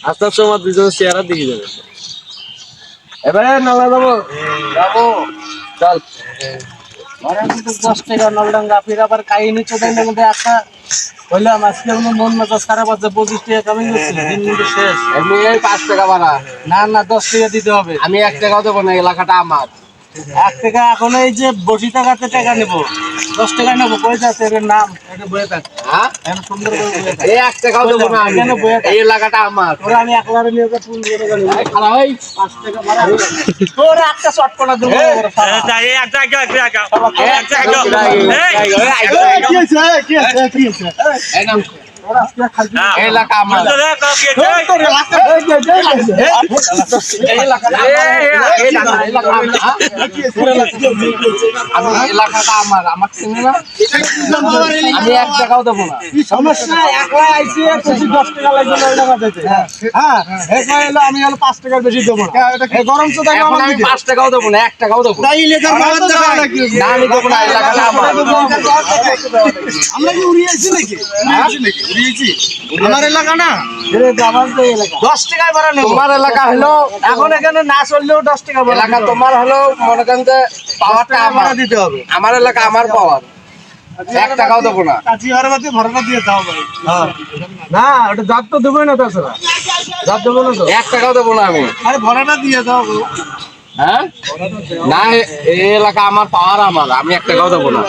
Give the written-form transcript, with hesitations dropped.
আস্তার সময় দুজন চেহারা দেখে যাবে। এবারে নালা যাবো যাবো চল। ঘরে কিন্তু 10 টাকা নলডাঙ্গা ফির আবার কাহিনী চোদাইনের মধ্যে একটা বললাম আজকে আমার মন মেজাজ খারাপ আছে 25 টাকা কামিং করছি দিন কিন্তু শেষ। এমনি 5 টাকা ভাড়া। না না 10 টাকা দিতে হবে। আমি 1 টাকাও দেবো না, এলাকাটা আমার। 1 টাকা এখন এই যে বসি টাকাতে টাকা নেবো 10 টাকা নেবো কই যাচ্ছে এর নাম এটা বয়ে থাক। হ্যাঁ এখন সুন্দর করে বয়ে থাক। এই 1 টাকাও দেবো না আমি, এখানে বয়ে থাক। এই এলাকাটা আমার। তোরা আমি একলারে নিয়ে যা ফুল দিয়ে গেল খারাপ ভাই 5 টাকা ভাড়া তোরা একটা শর্ট করে দেবো এই নাম এই এলাকা আমার। এই এলাকাটা এলাকাটা আমার, আমার চিনি না। আমি 1 টাকাও দেবো না। সমস্যা একলা আইছি 10 টাকা লাগবে না টাকা দিতে হ্যাঁ একলা এলো আমি হলো 5 টাকা বেশি দেবো না এই গরম তো দেখো এখন আমি 5 টাকাও দেবো না, 1 টাকাও দেবো না। তাইলে তো মার দেখা লাগবে না আমি দেবো না, এলাকাটা আমার। আমরা কি উড়িয়েছি নাকি উড়িয়েছি আমার এলাকা না রে আমার তো এলাকা 10 টাকায় ভাড়া নেব। তোমার এলাকা হলো, এখন এখানে না চললেও 10 টাকা ভাড়া এলাকা তোমার হলো, মনে করেন যে পাওয়ারটা আমার, ভাড়া দিতে হবে। আমার এলাকা আমার পাওয়ার। 1 টাকাও দেবো না। কাচি হারবাতে ভাড়াটা দিয়ে দাও ভাই না ওটা জাত তো দেবই না তাছাড়া জাত দেবো না তো 1 টাকাও দেবো না আমি। আরে ভাড়াটা দিয়ে দাও হ্যাঁ না, এই এলাকা আমার পাওয়ার আমার, আমি 1 টাকাও দেবো না।